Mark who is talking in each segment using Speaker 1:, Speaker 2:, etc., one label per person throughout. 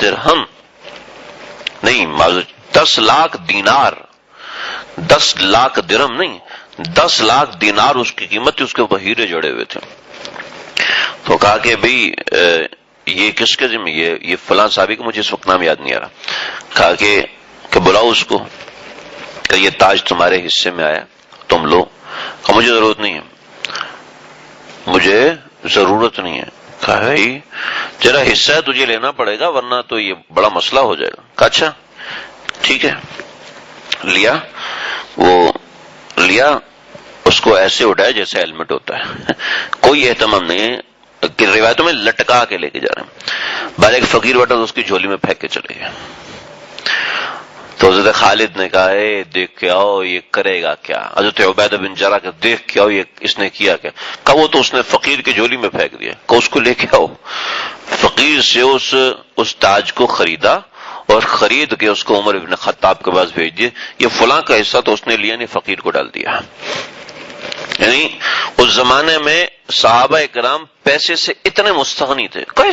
Speaker 1: درہم نہیں، 10 لاکھ دینار، 10 لاکھ درہم نہیں، 10 لاکھ دینار اس کی قیمت تھی، اس کے اوپر ہیرے جڑے ہوئے تھے. تو کہا کہ بھئی یہ کس کے ذمہ، یہ فلاں صحابی کو، مجھے اس وقت نام یاد نہیں آ رہا. کہا کہ بلاؤ اس کو، کہ یہ تاج تمہارے حصے میں آیا، تم لو. کہا مجھے ضرورت نہیں ہے، مجھے ضرورت نہیں ہے. کہا بھائی تیرا حصہ ہے، تجھے لینا پڑے گا ورنہ تو یہ بڑا مسئلہ ہو جائے گا. کہا اچھا ٹھیک ہے. لیا اس کو ایسے اٹھایا جیسے ہیلمٹ ہوتا ہے، کوئی اہتمام نہیں ہے کہ روایتوں میں لٹکا کے لے کے جا رہے ہیں. بعد ایک فقیر بیٹھا تو اس کی جھولی میں پھینک کے چلے گئے. تو حضرت خالد نے کہا اے دیکھ کے آؤ یہ کرے گا کیا. حضرت عبیدہ بن جرح کہ دیکھ کے آؤ یہ اس نے کیا کیا. کہا وہ تو اس نے فقیر کی جھولی میں پھینک دیا. کہ اس کو لے کے آؤ. فقیر سے اس تاج کو خریدا اور خرید کے اس کو عمر ابن خطاب کے پاس بھیج دیے. یہ فلاں کا حصہ تو اس نے لیا نہیں، فقیر کو ڈال دیا. یعنی اس زمانے میں صحابہ کرام پیسے سے اتنے مستغنی تھے، کوئی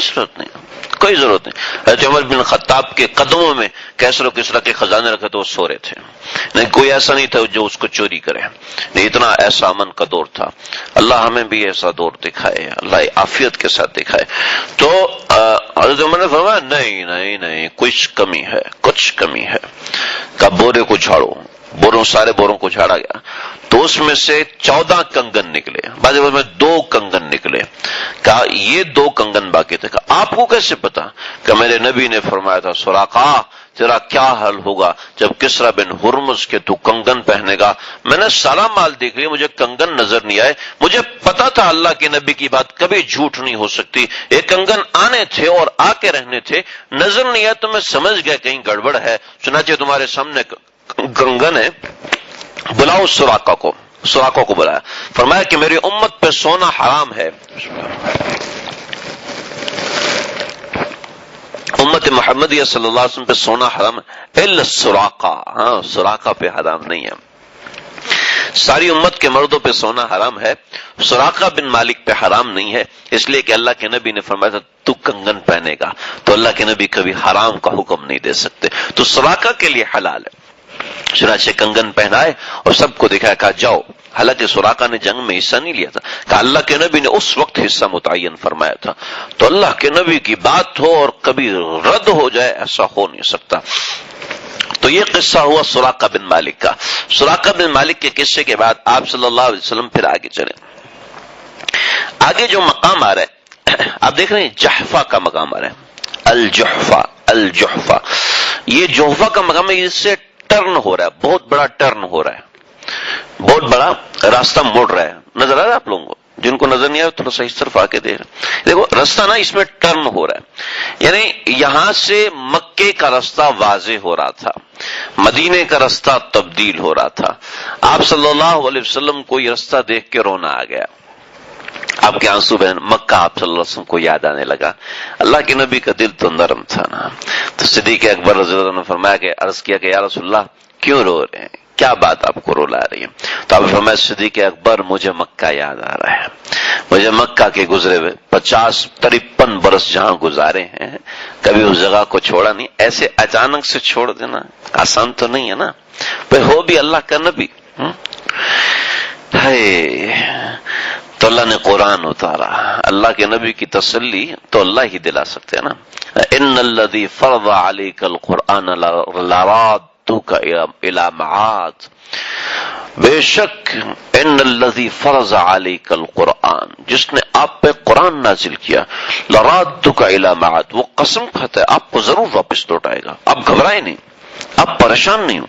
Speaker 1: ضرورت نہیں. حضرت عمر بن خطاب کے قدموں میں کیسر و کسریٰ کے خزانے رکھے تو وہ سو رہے تھے. نہیں کوئی ایسا نہیں تھا جو اس کو چوری کرے. نہیں اتنا ایسا امن کا دور تھا. اللہ ہمیں بھی ایسا دور دکھائے، اللہ عافیت کے ساتھ دکھائے. تو حضرت عمر نے فرمایا نہیں کچھ کمی ہے. کہا بورے کو جھاڑو. سارے بوروں کو جھاڑا گیا تو اس میں سے 14 کنگن نکلے، بعض میں 2 کنگن نکلے. کہا یہ 2 کنگن باقی تھے. کہا آپ کو کیسے پتا؟ کہ میرے نبی نے فرمایا تھا سراقہ تیرا کیا حل ہوگا جب کسریٰ بن ہرمز کے تو کنگن پہنے گا. میں نے سارا مال دیکھ لیا، مجھے کنگن نظر نہیں آئے. مجھے پتا تھا اللہ کے نبی کی بات کبھی جھوٹ نہیں ہو سکتی. یہ کنگن آنے تھے اور آ کے رہنے تھے، نظر نہیں آئے تو میں سمجھ گیا کہیں گڑبڑ ہے. چنانچہ تمہارے سامنے کنگن ہے، بلاؤ سراقہ کو بلایا. فرمایا کہ میری امت پہ سونا حرام ہے، امت محمدیہ صلی اللہ علیہ وسلم پہ سونا حرام ہے الا سراقہ. ہاں سراقہ پہ حرام نہیں ہے. ساری امت کے مردوں پہ سونا حرام ہے، سراقہ بن مالک پہ حرام نہیں ہے، اس لیے کہ اللہ کے نبی نے فرمایا تھا تو کنگن پہنے گا. تو اللہ کے نبی کبھی حرام کا حکم نہیں دے سکتے، تو سراقہ کے لیے حلال ہے. چنانچہ کنگن پہنائے اور سب کو دکھایا. کہا جاؤ. حالانکہ سراقہ نے جنگ میں حصہ نہیں لیا تھا. کہا اللہ کے نبی نے اس وقت حصہ متعین فرمایا تھا. تو اللہ کے نبی کی بات ہو اور کبھی رد ہو جائے ایسا ہو نہیں سکتا. تو یہ قصہ ہوا سراقہ بن مالک کا. سراقہ بن مالک کے قصے کے بعد آپ صلی اللہ علیہ وسلم پھر آگے چلے. آگے جو مقام آ رہا ہے آپ دیکھ رہے ہیں، جحفہ کا مقام آ رہا ہے. الجحفہ یہ جحفہ کا مقام ہے. اس سے ٹرن ہو رہا ہے، بہت بڑا ٹرن ہو رہا ہے، بہت بڑا راستہ مڑ رہا ہے. نظر آ رہا ہے آپ لوگوں کو؟ جن کو نظر نہیں آیا تھوڑا سا اس طرف آ کے دیکھو راستہ نا اس میں ٹرن ہو رہا ہے. یعنی یہاں سے مکے کا راستہ واضح ہو رہا تھا، مدینے کا راستہ تبدیل ہو رہا تھا. آپ صلی اللہ علیہ وسلم کو یہ راستہ دیکھ کے رونا آ گیا. آپ کے آنسو بہن مکہ آپ صلی اللہ علیہ وسلم کو یاد آنے لگا. اللہ کے نبی کا دل تو نرم تھا نا. تو صدیق اکبر رضی اللہ عنہ نے فرمایا کہ عرض کیا کہ یا رسول اللہ کیوں رو رہے ہیں، کیا بات آپ کو رولا رہی ہے؟ تو آپ نے فرمایا صدیق اکبر مجھے مکہ یاد آ رہا ہے. مجھے مکہ کے گزرے ہوئے 53 برس جہاں گزارے ہیں، کبھی اس جگہ کو چھوڑا نہیں. ایسے اچانک سے چھوڑ دینا آسان تو نہیں ہے نا. بھائی ہو بھی اللہ کا نبی. تو اللہ نے قرآن اتارا. اللہ کے نبی کی تسلی تو اللہ ہی دلا سکتے ہیں نا. ان الذی فرض علیک القرآن لرادک الی معاد. بے شک ان الذی فرض علیک القرآن، جس نے آپ پہ قرآن نازل کیا، لرادک الی معاد، وہ قسم کھاتا ہے آپ کو ضرور واپس لوٹائے گا. آپ گھبرائے نہیں، آپ پریشان نہیں ہو.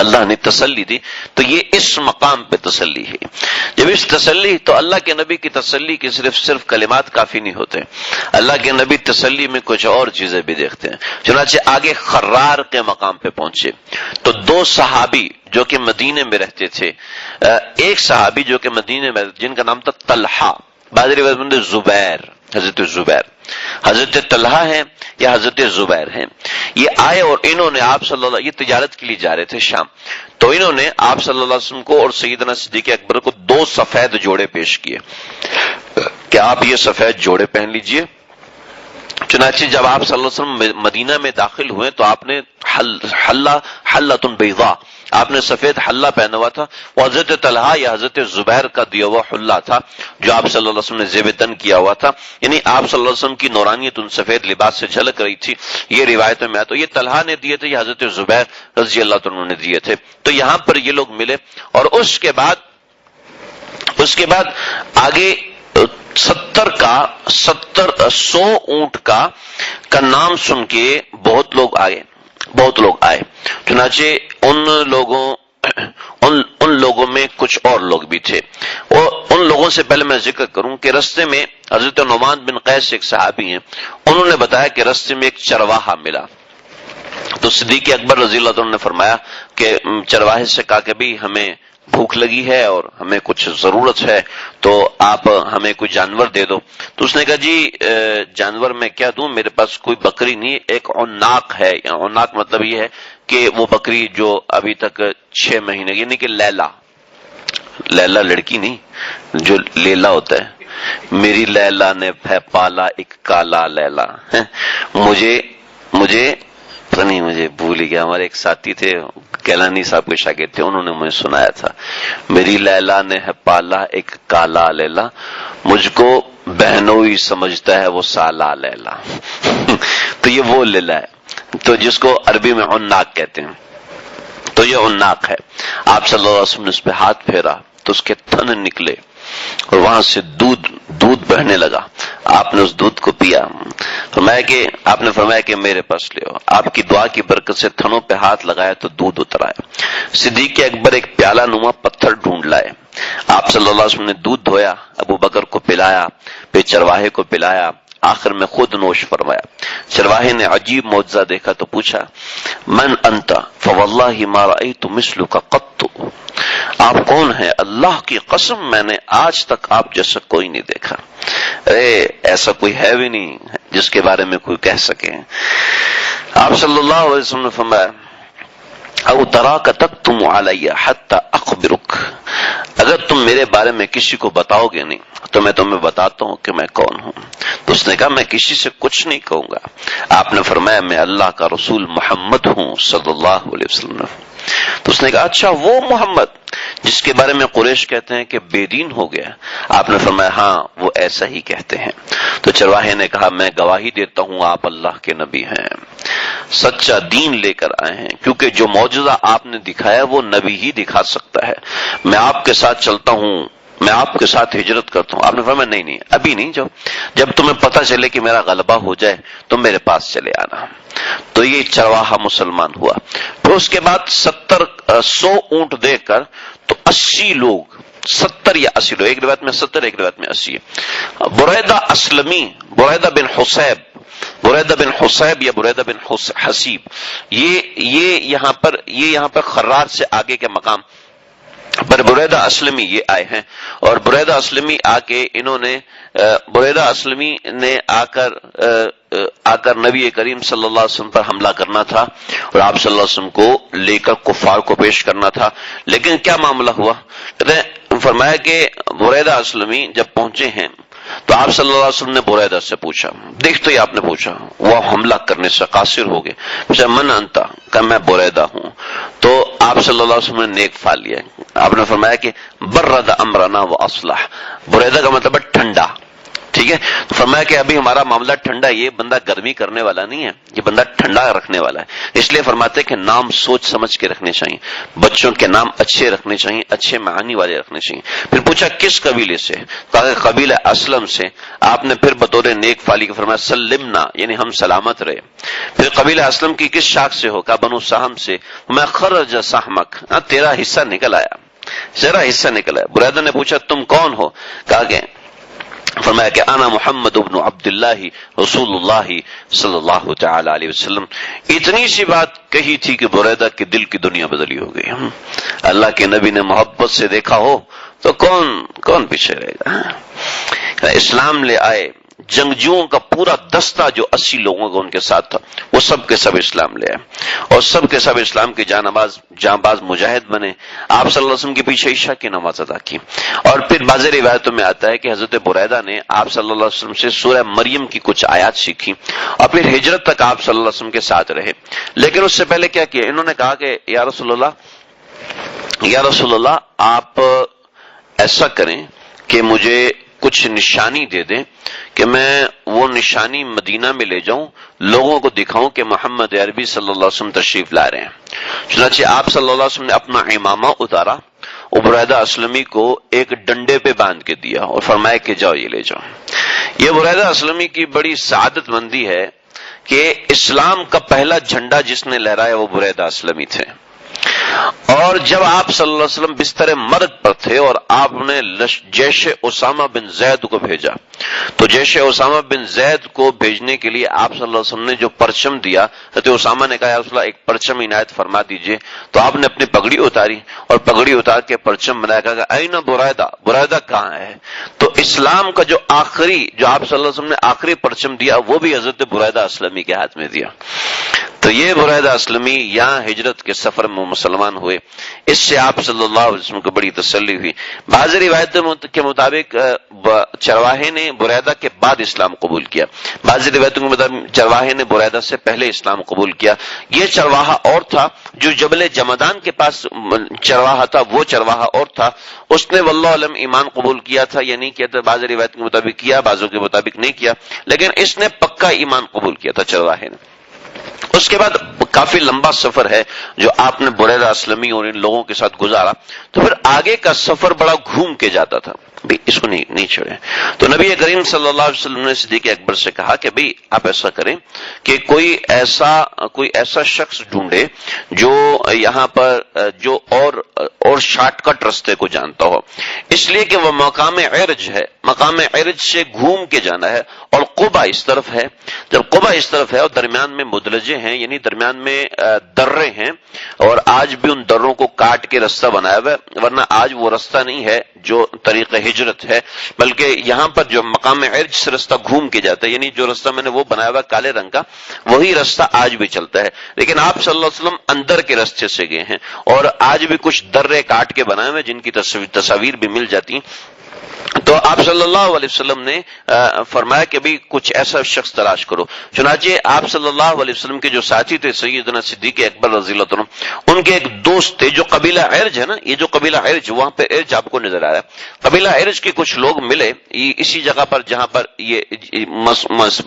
Speaker 1: اللہ نے تسلی دی. تو یہ اس مقام پہ تسلی ہے. جب اس تسلی تو اللہ کے نبی کی تسلی کی صرف کلمات کافی نہیں ہوتے. اللہ کے نبی تسلی میں کچھ اور چیزیں بھی دیکھتے ہیں. چنانچہ آگے خرار کے مقام پہ پہنچے تو 2 صحابی جو کہ مدینے میں رہتے تھے، ایک صحابی جو کہ مدینے میں جن کا نام تھا طلحہ، بعض روایت میں زبیر، حضرت طلحہ ہیں یا حضرت زبیر ہیں. یہ آئے اور انہوں نے آپ صلی اللہ، یہ تجارت کے لیے جا رہے تھے شام، تو انہوں نے آپ صلی اللہ علیہ وسلم کو اور سیدنا صدیق اکبر کو 2 سفید جوڑے پیش کیے کہ آپ یہ سفید جوڑے پہن لیجئے چنانچہ جب آپ صلی اللہ علیہ وسلم مدینہ میں داخل ہوئے تو آپ نے حلۃ بیضاء، آپ نے سفید حلہ پہنا ہوا تھا، وہ حضرت طلحہ یا حضرت زبیر کا دیا ہوا حلہ تھا جو آپ صلی اللہ علیہ وسلم نے زیب تن کیا ہوا تھا، یعنی آپ صلی اللہ علیہ وسلم کی نورانیت ان سفید لباس سے جھلک رہی تھی۔ یہ روایتوں میں آتا، یہ طلحہ نے دیے تھے، یہ حضرت زبیر رضی اللہ عنہ نے دیے تھے۔ تو یہاں پر یہ لوگ ملے، اور اس کے بعد آگے 100 اونٹ کا نام سن کے بہت لوگ آئے۔ چنانچہ ان لوگوں میں کچھ اور لوگ بھی تھے، اور ان لوگوں سے پہلے میں ذکر کروں کہ رستے میں حضرت نعمان بن قیس ایک صحابی ہیں، انہوں نے بتایا کہ رستے میں ایک چرواہا ملا، تو صدیق اکبر رضی اللہ عنہ نے فرمایا کہ چرواہے سے کہا کہ بھی ہمیں بھوک لگی ہے اور ہمیں کچھ ضرورت ہے، تو آپ ہمیں کوئی جانور دے دو۔ تو اس نے کہا جی جانور میں کیا دوں، میرے پاس کوئی بکری نہیں، ایک عناق ہے۔ عناق مطلب یہ ہے کہ وہ بکری جو ابھی تک 6 مہینے، یعنی کہ لیلا لڑکی نہیں، جو لیلا ہوتا ہے، میری لیلا نے پالا ایک کالا لیلا، مجھے بھول گیا، ہمارے ایک ساتھی تھے کیلانی صاحب کے شاگرد تھے، انہوں نے مجھے سنایا تھا، میری لیلا نے پالا ایک کالا لیلا، مجھ کو بہنوئی سمجھتا ہے وہ سالا لیلا۔ تو یہ وہ لیلا ہے تو جس کو عربی میں عناق کہتے ہیں، تو یہ عناق ہے۔ آپ صلی اللہ علیہ وسلم نے اس پہ ہاتھ پھیرا تو اس کے تھن نکلے اور وہاں سے دودھ بہنے لگا، آپ نے اس دودھ کو پیا، آپ نے فرمایا کہ میرے پاس لے آؤ، آپ کی دعا کی برکت سے تھنوں پہ ہاتھ لگایا تو دودھ اتر آیا۔ صدیق اکبر ایک پیالہ نما پتھر ڈھونڈ لائے، آپ صلی اللہ علیہ وسلم نے دودھ دھویا، ابو بکر کو پلایا، پھر چرواہے کو پلایا، آخر میں خود نوش فرمایا۔ چرواہے نے عجیب معجزہ دیکھا تو پوچھا من انت فواللہ ما رأیت مثلک قط، آپ کون ہیں؟ اللہ کی قسم میں نے آج تک آپ جیسا کوئی نہیں دیکھا۔ ایسا کوئی ہے بھی نہیں جس کے بارے میں کوئی کہہ سکے۔ آپ صلی اللہ علیہ وسلم نے فرمایا او تراک تکتم علی حتی اخبرک، اگر تم میرے بارے میں کسی کو بتاؤ گے نہیں تو میں تمہیں بتاتا ہوں کہ میں کون ہوں۔ تو اس نے کہا میں کسی سے کچھ نہیں کہوں گا۔ آپ نے فرمایا میں اللہ کا رسول محمد ہوں صلی اللہ علیہ وسلم۔ تو اس نے کہا اچھا وہ محمد جس کے بارے میں قریش کہتے ہیں کہ بے دین ہو گیا؟ آپ نے فرمایا ہاں وہ ایسا ہی کہتے ہیں۔ تو چرواہے نے کہا میں گواہی دیتا ہوں آپ اللہ کے نبی ہیں، سچا دین لے کر آئے ہیں، کیونکہ جو معجزہ آپ نے دکھایا وہ نبی ہی دکھا سکتا ہے۔ میں آپ کے ساتھ چلتا ہوں، میں آپ کے ساتھ ہجرت کرتا ہوں۔ آپ نے فرمایا نہیں ابھی نہیں، جب تمہیں پتہ چلے کہ میرا غلبہ ہو جائے تو میرے پاس چلے آنا۔ تو یہ چرواہا مسلمان ہوا۔ پھر اس کے بعد 100 اونٹ دے کر تو 80 لوگ، 70 یا 80 لوگ، ایک روایت میں 70 ایک روایت میں 80 ہے۔ بریدہ اسلمی، بریدہ بن حسیب یا بریدہ بن حسیب، یہ یہاں پر خرار سے آگے کے مقام پر بریدہ اسلمی یہ آئے ہیں، اور بریدہ اسلمی نے آ کر نبی کریم صلی اللہ علیہ وسلم پر حملہ کرنا تھا اور آپ صلی اللہ علیہ وسلم کو لے کر کفار کو پیش کرنا تھا۔ لیکن کیا معاملہ ہوا؟ فرمایا کہ بریدہ اسلمی جب پہنچے ہیں تو آپ صلی اللہ علیہ وسلم نے بریدہ سے پوچھا، دیکھتے ہی آپ نے پوچھا، وہ حملہ کرنے سے قاصر ہو گئے، پوچھا من انتا، کہ میں بریدہ ہوں۔ تو آپ صلی اللہ علیہ وسلم نے نیک پھال لیا۔ آپ نے فرمایا کہ برد امرنا و اصلح، بریدہ کا مطلب ہے ٹھنڈا، ٹھیک ہے؟ فرمایا کہ ابھی ہمارا معاملہ ٹھنڈا، یہ بندہ گرمی کرنے والا نہیں ہے، یہ بندہ ٹھنڈا رکھنے والا ہے۔ اس لیے فرماتے کہ نام سوچ سمجھ کے رکھنے چاہیے، بچوں کے نام اچھے رکھنے چاہیے، اچھے معانی والے رکھنے چاہیے۔ پھر پوچھا کس قبیلے سے؟ کہا کہ قبیلہ اسلم سے۔ آپ نے پھر بطور نیک فالی کے فرمایا سلمنا، یعنی ہم سلامت رہے۔ پھر قبیلہ اسلم کی کس شاخ سے ہو؟ کہا بنو سہم سے۔ میں خرج سہمک، تیرا حصہ نکل آیا، تیرا حصہ نکل آیا۔ بریدہ نے پوچھا تم کون ہو؟ کہا کہ فرمایا کہ انا محمد ابن عبداللہ رسول اللہ صلی اللہ تعالی علیہ وسلم۔ اتنی سی بات کہی تھی کہ بریدہ کے دل کی دنیا بدلی ہو گئی۔ اللہ کے نبی نے محبت سے دیکھا ہو تو کون پیچھے رہے گا؟ اسلام لے آئے، جنگجوؤں کا پورا دستہ جو 80 لوگوں کا ان کے ساتھ تھا وہ سب کے سب اسلام لے آئے اور سب کے سب اسلام کے جاں باز مجاہد بنے. آپ صلی اللہ علیہ وسلم کے پیچھے عشاء کی نماز ادا کی. اور پھر بعض روایتوں میں آتا ہے کہ حضرت بریدہ نے آپ صلی اللہ علیہ وسلم سے سورہ مریم کی کچھ آیات سیکھی اور پھر ہجرت تک آپ صلی اللہ علیہ وسلم کے ساتھ رہے. لیکن اس سے پہلے کیا کیا؟ انہوں نے کہا کہ یا رسول اللہ آپ ایسا کریں کہ مجھے کچھ نشانی دے دیں کہ میں وہ نشانی مدینہ میں لے جاؤں, لوگوں کو دکھاؤں کہ محمد عربی صلی اللہ علیہ وسلم تشریف لا رہے ہیں. چنانچہ آپ صلی اللہ علیہ وسلم نے اپنا امامہ اتارا, بریدہ اسلمی کو ایک ڈنڈے پہ باندھ کے دیا اور فرمایا کہ جاؤ یہ لے جاؤ. یہ بریدہ اسلمی کی بڑی سعادت مندی ہے کہ اسلام کا پہلا جھنڈا جس نے لہرایا وہ بریدہ اسلمی تھے. اور جب آپ صلی اللہ علیہ وسلم بستر مرگ پر تھے اور آپ نے جیش اسامہ بن زید کو بھیجا, تو جیش اسامہ بن زید کو بھیجنے کے لیے آپ صلی اللہ علیہ وسلم نے جو پرچم دیا, حضرت اسامہ نے کہا یا رسول اللہ ایک پرچم عنایت فرما دیجئے. تو آپ نے اپنی پگڑی اتاری اور پگڑی اتار کے پرچم بنایا, کہا کہ این بریدہ, بریدہ کہاں ہے؟ تو اسلام کا جو آپ صلی اللہ علیہ وسلم نے آخری پرچم دیا وہ بھی حضرت بریدہ اسلمی کے ہاتھ میں دیا. تو یہ بریدہ اسلمی یہاں ہجرت کے سفر میں مسلمان ہوئے. اس سے آپ صلی اللہ علیہ وسلم کو بڑی تسلی ہوئی. بعض روایتوں کے مطابق چرواہے نے بریدہ کے بعد اسلام قبول کیا, بعض روایتوں کے مطابق چرواہے نے بریدہ سے پہلے اسلام قبول کیا. یہ چرواہا اور تھا جو جبل جمدان کے پاس چرواہا تھا, وہ چرواہا اور تھا. اس نے واللہ علم ایمان قبول کیا تھا یا نہیں کیا تھا, بعض روایتوں کے مطابق کیا, بعضوں کے مطابق نہیں کیا, لیکن اس نے پکا ایمان قبول کیا تھا چرواہے نے. اس کے بعد کافی لمبا سفر ہے جو آپ نے بریدہ اسلمی اور ان لوگوں کے ساتھ گزارا. تو پھر آگے کا سفر بڑا گھوم کے جاتا تھا, اس کو نہیں چھوڑے. تو نبی کریم صلی اللہ علیہ وسلم نے صدیق اکبر سے کہا کہ بھئی آپ ایسا کریں کہ کوئی ایسا شخص ڈھونڈے جو یہاں پر جو اور شارٹ کٹ رستے کو جانتا ہو, اس لیے کہ وہ مقام عرج ہے, مقام عرج سے گھوم کے جانا ہے اور قبا اس طرف ہے. جب قبا اس طرف ہے اور درمیان میں مدلجے ہیں یعنی درمیان میں درے ہیں, اور آج بھی ان دروں کو کاٹ کے رستہ بنایا ہوا ہے, ورنہ آج وہ رستہ نہیں ہے جو طریق ہجرت ہے, بلکہ یہاں پر جو مقام عرج سے رستہ گھوم کے جاتا ہے, یعنی جو رستہ میں نے وہ بنایا ہوا کالے رنگ کا, وہی رستہ آج بھی چلتا ہے. لیکن آپ صلی اللہ علیہ وسلم اندر کے راستے سے گئے ہیں اور آج بھی کچھ درے کاٹ کے بنائے ہوئے جن کی تصاویر بھی مل جاتی ہیں. تو آپ صلی اللہ علیہ وسلم نے فرمایا کہ بھی کچھ ایسا شخص تلاش کرو. چنانچہ آپ صلی اللہ علیہ وسلم کے جو ساتھی تھے سیدنا صدیق اکبر رضی اللہ عنہ, ان کے ایک دوست تھے جو قبیلہ عرج ہے نا, یہ جو قبیلہ عرج, وہاں پہ عرج آپ کو نظر آ رہا ہے, قبیلہ عرج کے کچھ لوگ ملے اسی جگہ پر جہاں پر یہ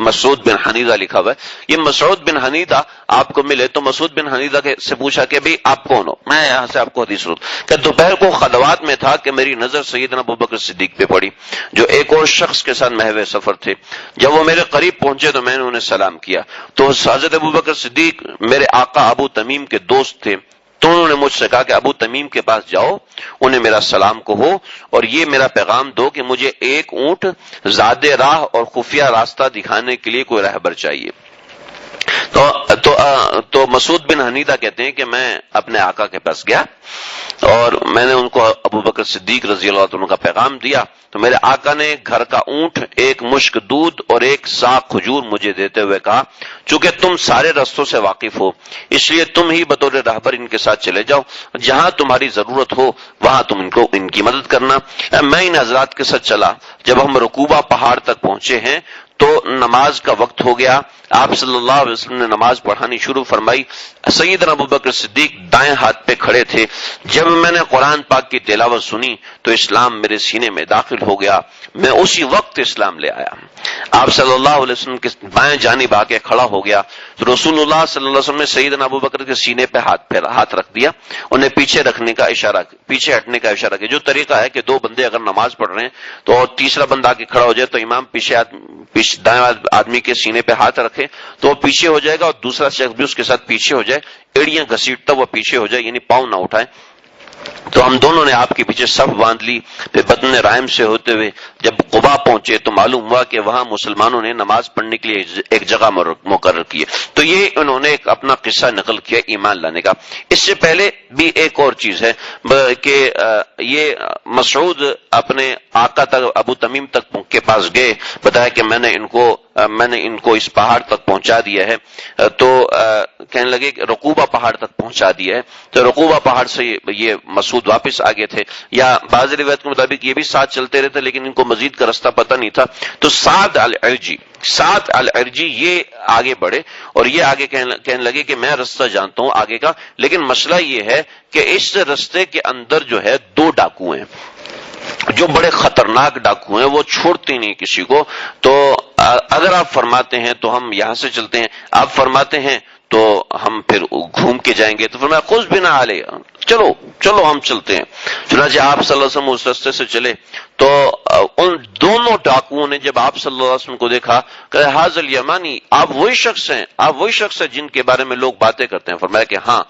Speaker 1: مسعود بن حنیدہ لکھا ہوا ہے. یہ مسعود بن حنیدہ آپ کو ملے تو مسعود بن حنیدہ سے پوچھا کہ بھئی آپ کون ہو, میں یہاں سے آپ کو حدیث سناؤں. کہ دوپہر کو خلوات میں تھا کہ میری نظر سیدنا ابوبکر صدیق پہ پڑی جو ایک اور شخص کے ساتھ محو سفر تھے. جب وہ میرے قریب پہنچے تو میں نے انہیں سلام کیا, تو حضرت ابوبکر صدیق میرے آقا ابو تمیم کے دوست تھے, تو انہوں نے مجھ سے کہا کہ ابو تمیم کے پاس جاؤ, انہیں میرا سلام کہو اور یہ میرا پیغام دو کہ مجھے ایک اونٹ زاد راہ اور خفیہ راستہ دکھانے کے لیے کوئی رہبر چاہیے. تو مسعود بن حنیدہ کہتے ہیں کہ میں اپنے آقا کے پاس گیا اور میں نے ان کو ابوبکر صدیق رضی اللہ عنہ کا پیغام دیا. تو میرے آقا نے گھر کا اونٹ, ایک مشک دودھ اور ایک ساق کھجور مجھے دیتے ہوئے کہا چونکہ تم سارے رستوں سے واقف ہو اس لیے تم ہی بطور رہبر ان کے ساتھ چلے جاؤ, جہاں تمہاری ضرورت ہو وہاں تم ان کی مدد کرنا. میں ان حضرات کے ساتھ چلا. جب ہم رکوبہ پہاڑ تک پہنچے ہیں تو نماز کا وقت ہو گیا. آپ صلی اللہ علیہ وسلم نے نماز پڑھانی شروع فرمائی. سیدنا ابوبکر صدیق دائیں ہاتھ پہ کھڑے تھے. جب میں نے قرآن پاک کی تلاوت سنی تو اسلام میرے سینے میں داخل ہو گیا, میں اسی وقت اسلام لے آیا. آپ صلی اللہ علیہ وسلم کے بائیں جانب آ کے کھڑا ہو گیا تو رسول اللہ صلی اللہ علیہ وسلم نے سیدنا ابوبکر کے سینے پہ ہاتھ رکھ دیا, انہیں پیچھے رکھنے کا اشارہ, پیچھے ہٹنے کا اشارہ کیا. جو طریقہ ہے کہ دو بندے اگر نماز پڑھ رہے ہیں تو اور تیسرا بندہ آ کے کھڑا ہو جائے تو امام پیچھے دائیں آدمی کے سینے پہ ہاتھ رکھے تو وہ پیچھے ہو جائے گا اور دوسرا شخص بھی اس کے ساتھ پیچھے ہو جائے, ایڑیاں گھسیٹتا وہ پیچھے ہو جائے, یعنی پاؤں نہ اٹھائے. تو ہم دونوں نے آپ کے پیچھے صف باندھ لی. پھر بدن رائم سے ہوتے ہوئے جب قبا پہنچے تو معلوم ہوا کہ وہاں مسلمانوں نے نماز پڑھنے کے لیے ایک جگہ مقرر کی ہے. تو یہ انہوں نے ایک اپنا قصہ نقل کیا ایمان لانے کا. اس سے پہلے بھی ایک اور چیز ہے کہ یہ مسعود اپنے آقا تک ابو تمیم تک کے پاس گئے, بتایا کہ میں نے ان کو اس پہاڑ تک پہنچا دیا ہے. تو کہنے لگے کہ رقوبہ پہاڑ تک پہنچا دیا ہے. تو رقوبہ پہاڑ سے یہ مسعود واپس آگے تھے, یا بعض روایت کے مطابق یہ بھی ساتھ چلتے رہتے لیکن ان کو مزید کا رستہ پتہ نہیں تھا. تو سعد العرجی یہ آگے بڑھے اور یہ آگے کہنے لگے کہ میں رستہ جانتا ہوں آگے کا, لیکن مسئلہ یہ ہے کہ اس رستے کے اندر جو ہے 2 ڈاکو ہیں جو بڑے خطرناک ڈاکو ہیں, وہ چھوڑتے نہیں کسی کو. تو اگر آپ فرماتے ہیں تو ہم یہاں سے چلتے ہیں, آپ فرماتے ہیں تو ہم پھر گھوم کے جائیں گے. تو فرمایا خذ بنا علیہ, چلو ہم چلتے ہیں. چنانچہ آپ صلی اللہ علیہ وسلم اس راستے سے چلے تو ان دونوں ڈاکوؤں نے جب آپ صلی اللہ علیہ وسلم کو دیکھا کہ حاضر الیمانی, آپ وہی شخص ہیں جن کے بارے میں لوگ باتیں کرتے ہیں. فرمایا کہ ہاں.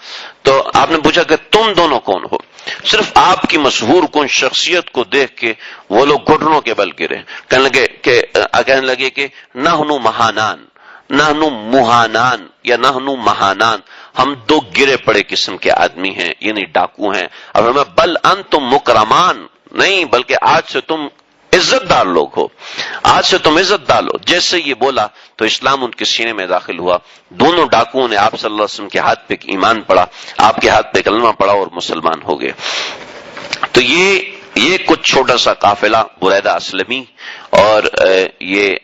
Speaker 1: تو آپ نے پوچھا کہ تم دونوں کون ہو؟ صرف آپ کی مشہور کن شخصیت کو دیکھ کے وہ لوگ گھٹنوں کے بل گرے, کہنے لگے کہ نحنو مہانان یا نحنو مہانان, ہم 2 گرے پڑے قسم کے آدمی ہیں, یعنی ڈاکو ہیں. اب ہمیں بل انتم مکرمان, نہیں بلکہ آج سے تم عزت دار لوگ ہو, آج سے تم عزت دار لو. جیسے یہ بولا تو اسلام ان کے سینے میں داخل ہوا. دونوں ڈاکوؤں نے آپ صلی اللہ علیہ وسلم کے ہاتھ پہ ایمان پڑا, آپ کے ہاتھ پہ کلمہ پڑا اور مسلمان ہو گئے. تو یہ کچھ چھوٹا سا قافلہ بریدہ اسلمی اور یہ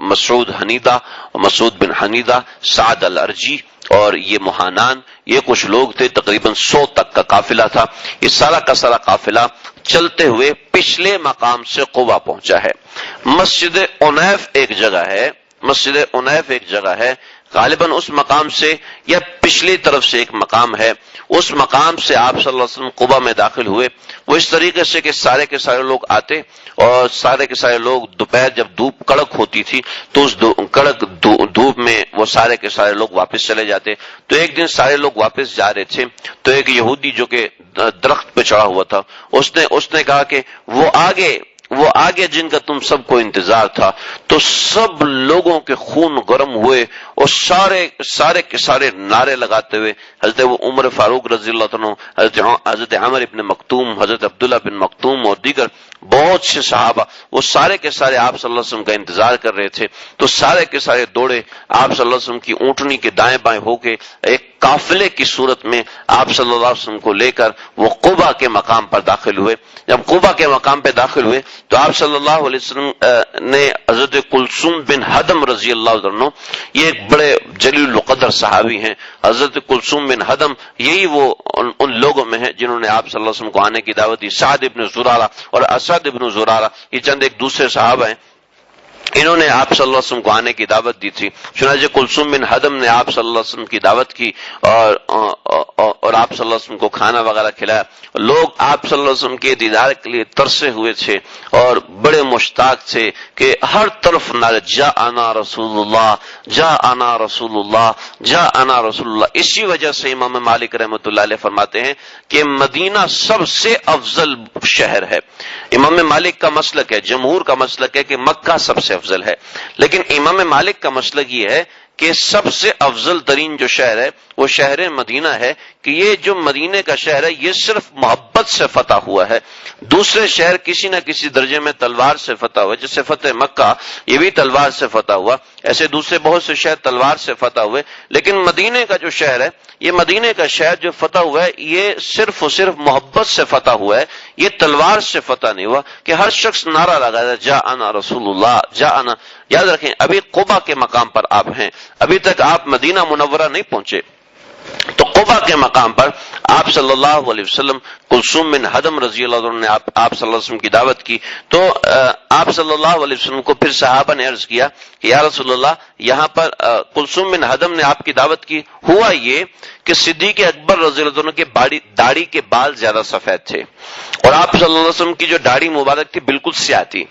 Speaker 1: مسعود بن حنیدہ, سعد الارجی اور یہ مہانان, یہ کچھ لوگ تھے. تقریباً 100 تک کا قافلہ تھا. یہ سارا کا سارا قافلہ چلتے ہوئے پچھلے مقام سے قبا پہنچا ہے. مسجد عنیف ایک جگہ ہے, غالباً اس مقام سے یا پچھلی طرف سے ایک مقام ہے, اس مقام سے آپ صلی اللہ علیہ وسلم قبا میں داخل ہوئے. وہ اس طریقے سے کہ سارے کے سارے لوگ آتے اور سارے کے سارے لوگ دوپہر جب دھوپ کڑک ہوتی تھی تو اس کڑک دھوپ میں وہ سارے کے سارے لوگ واپس چلے جاتے. تو ایک دن سارے لوگ واپس جا رہے تھے تو ایک یہودی جو کہ درخت پہ چڑھا ہوا تھا اس نے کہا کہ وہ آگے جن کا تم سب کو انتظار تھا. تو سب لوگوں کے خون گرم ہوئے اور سارے کے سارے نعرے لگاتے ہوئے حضرت عمر فاروق رضی اللہ عنہ, حضرت عمر ابن مکتوم, حضرت عبداللہ بن مکتوم اور دیگر بہت سے صحابہ, وہ سارے کے سارے آپ صلی اللہ علیہ وسلم کا انتظار کر رہے تھے. تو سارے کے سارے دوڑے آپ صلی اللہ علیہ وسلم کی اونٹنی کے دائیں بائیں ہو کے ایک قافلے کی صورت میں آپ صلی اللہ علیہ وسلم کو لے کر وہ قبا کے مقام پر داخل ہوئے. جب قبا کے مقام پہ داخل ہوئے تو آپ صلی اللہ علیہ وسلم نے حضرت کلثوم بن حدم رضی اللہ عنہ, یہ ایک بڑے جلیل القدر صحابی ہیں. حضرت کلثوم بن حدم یہی وہ ان لوگوں میں ہیں جنہوں نے آپ صلی اللہ علیہ وسلم کو آنے کی دعوت دی. سعد ابن زرارہ اور اسد ابن زرارہ, یہ چند ایک دوسرے صحابہ ہیں, انہوں نے آپ صلی اللہ علیہ وسلم کو آنے کی دعوت دی تھی. چنانچہ کلثوم بن حدم نے آپ صلی اللہ علیہ وسلم کی دعوت کی اور آپ صلی اللہ علیہ وسلم کو کھانا وغیرہ کھلایا. لوگ آپ صلی اللہ علیہ وسلم کے دیدار کے لیے ترسے ہوئے تھے اور بڑے مشتاق تھے کہ ہر طرف نعرے جاءنا رسول اللہ, جاءنا رسول اللہ, جاءنا رسول اللہ. اسی وجہ سے امام مالک رحمۃ اللہ علیہ فرماتے ہیں کہ مدینہ سب سے افضل شہر ہے. امام مالک کا مسلک ہے, جمہور کا مسلک ہے کہ مکہ سب سے افضل ہے, لیکن امام مالک کا مسلک یہ ہے کہ سب سے افضل ترین جو شہر ہے وہ شہر مدینہ ہے, کہ یہ جو مدینے کا شہر ہے یہ صرف محبت سے فتح ہوا ہے. دوسرے شہر کسی نہ کسی درجے میں تلوار سے فتح ہوا, جیسے فتح مکہ یہ بھی تلوار سے فتح ہوا, ایسے دوسرے بہت سے شہر تلوار سے فتح ہوئے. لیکن مدینے کا جو شہر ہے, یہ مدینے کا شہر جو فتح ہوا ہے یہ صرف اور صرف محبت سے فتح ہوا ہے, یہ تلوار سے فتح نہیں ہوا کہ ہر شخص نعرہ لگایا جاءنا رسول اللہ جاءنا. یاد رکھیں ابھی قبا کے مقام پر آپ ہیں, ابھی تک آپ مدینہ منورہ نہیں پہنچے. تو قبا کے مقام پر آپ صلی اللہ علیہ وسلم, کلثوم بن حدم رضی اللہ عنہ نے آپ صلی اللہ علیہ وسلم کی دعوت کی. تو آپ صلی اللہ علیہ وسلم کو پھر صحابہ نے عرض کیا کہ یا رسول اللہ, یہاں پر کلثوم بن حدم نے آپ کی دعوت کی. ہوا یہ کہ صدیق اکبر رضی اللہ عنہ کے داڑھی کے بال زیادہ سفید تھے اور آپ صلی اللہ علیہ وسلم کی جو داڑھی مبارک تھی بالکل سیاہ تھی.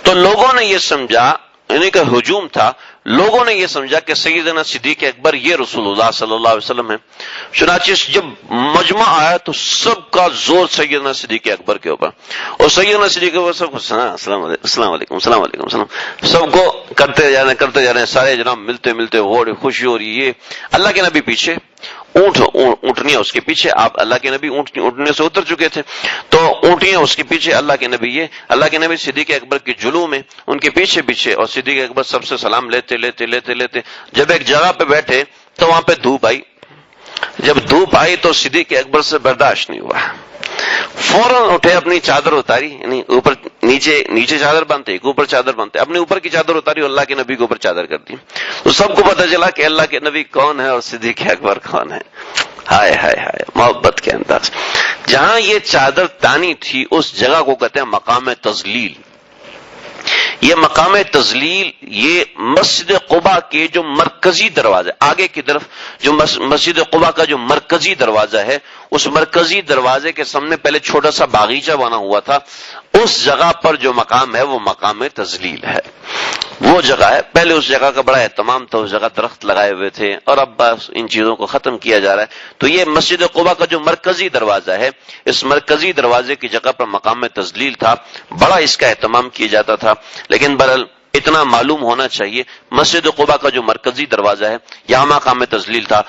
Speaker 1: تو لوگوں نے یہ سمجھا یعنی کہ ہجوم تھا، لوگوں نے یہ سمجھا کہ سیدنا صدیق اکبر یہ رسول اللہ صلی اللہ علیہ وسلم ہے۔ چنانچہ جب مجمع آیا تو سب کا زور سیدنا صدیق اکبر کے اوپر، اور سیدنا صدیق اکبر سب کو السلام علیکم السلام علیکم سب کو کرتے جا رہے ہیں، سارے جناب ملتے ملتے خوشی ہو رہی ہے۔ اللہ کے نبی پیچھے، اونٹنیاں اس کے پیچھے، آپ اللہ کے نبی اونٹنے سے اتر چکے تھے تو اونٹیاں اس کے پیچھے، اللہ کے نبی صدیق اکبر کے جلوہ میں ان کے پیچھے پیچھے، اور صدیق اکبر سب سے سلام لیتے لیتے لیتے لیتے جب ایک جگہ پہ بیٹھے تو وہاں پہ دھوپ آئی۔ جب دھوپ آئی تو صدیق اکبر سے برداشت نہیں ہوا، فوراً اٹھے، اپنی چادر اتاری، یعنی اوپر نیچے چادر باندھتے، اوپر چادر باندھتے، اپنے اوپر کی چادر اتاری اور اللہ کے نبی کے اوپر چادر کر دی۔ تو سب کو پتہ چلا کہ اللہ کے نبی کون ہے اور صدیق اکبر کون ہے۔ ہائے ہائے ہائے، محبت کے انداز۔ جہاں یہ چادر تانی تھی اس جگہ کو کہتے ہیں مقام تذلیل۔ یہ مقام تذلیل یہ مسجد قباء کے جو مرکزی دروازے آگے کی طرف، جو مسجد قباء کا جو مرکزی دروازہ ہے، اس مرکزی دروازے کے سامنے پہلے چھوٹا سا باغیچہ بنا ہوا تھا، اس جگہ پر جو مقام ہے وہ مقام تذلیل ہے، وہ جگہ ہے۔ پہلے اس جگہ کا بڑا اہتمام تھا، اس جگہ درخت لگائے ہوئے تھے، اور اب بس ان چیزوں کو ختم کیا جا رہا ہے۔ تو یہ مسجد قباء کا جو مرکزی دروازہ ہے، اس مرکزی دروازے کی جگہ پر مقام تذلیل تھا، بڑا اس کا اہتمام کیا جاتا تھا۔ لیکن بہرحال اتنا معلوم ہونا چاہیے، مسجد قباء کا جو مرکزی دروازہ ہے یہاں مقام تذلیل تھا۔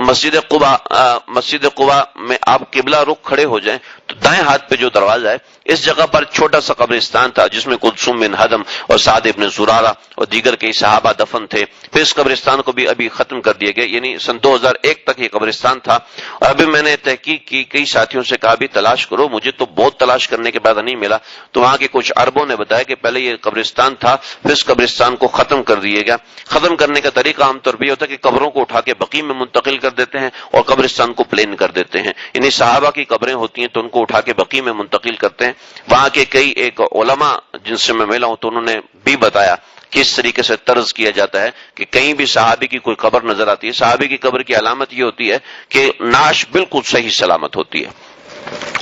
Speaker 1: مسجد قباء میں آپ قبلہ رخ کھڑے ہو جائیں تو دائیں ہاتھ پہ جو دروازہ ہے، اس جگہ پر چھوٹا سا قبرستان تھا جس میں کلثوم بن ہدم اور سعد ابن زرارہ اور دیگر کئی صحابہ دفن تھے۔ پھر اس قبرستان کو بھی ابھی ختم کر دیا گیا، یعنی سن 2001 تک یہ قبرستان تھا۔ اور ابھی میں نے تحقیق کی، کئی ساتھیوں سے کہا بھی تلاش کرو، مجھے تو بہت تلاش کرنے کے بعد نہیں ملا۔ تو وہاں کے کچھ عربوں نے بتایا کہ پہلے یہ قبرستان تھا، پھر اس قبرستان کو ختم کر دیا گیا۔ ختم کرنے کا طریقہ عام طور پہ یہ ہوتا ہے کہ قبروں کو اٹھا کے بقیع میں منتقل کر دیتے ہیں اور قبرستان کو پلین کر دیتے ہیں، یعنی صحابہ کی قبریں ہوتی ہیں تو ان کو اٹھا کے بقیع میں منتقل کرتے ہیں۔ وہاں کے کئی ایک علماء جن سے میں ملا ہوں تو انہوں نے بھی بتایا کہ اس طریقے سے طرز کیا جاتا ہے کہ کہیں بھی صحابی کی کوئی قبر نظر آتی ہے، صحابی کی قبر کی علامت یہ ہوتی ہے کہ نعش بالکل صحیح سلامت ہوتی ہے۔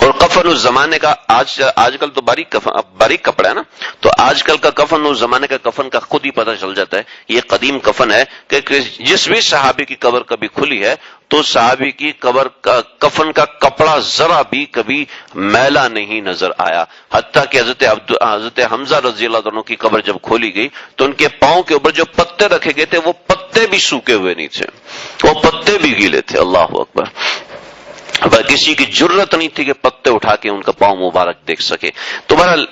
Speaker 1: اور کفن اس زمانے کا، آج کل تو باریک کپڑا ہے نا، تو آج کل کا کفن اس زمانے کا کفن کا خود ہی پتہ چل جاتا ہے۔ یہ قدیم کفن ہے کہ جس بھی صحابی کی قبر کبھی کھلی ہے تو صحابی کی قبر کا کفن کا کپڑا ذرا بھی کبھی میلا نہیں نظر آیا، حتیٰ کہ حضرت حمزہ رضی اللہ عنہ کی قبر جب کھولی گئی تو ان کے پاؤں کے اوپر جو پتے رکھے گئے تھے وہ پتے بھی سوکھے ہوئے نہیں تھے، وہ پتے بھی گیلے تھے۔ اللہ اکبر! کسی کی جرت نہیں تھی کہ پتے اٹھا کے ان کا پاؤں مبارک دیکھ سکے۔ تو بہرحال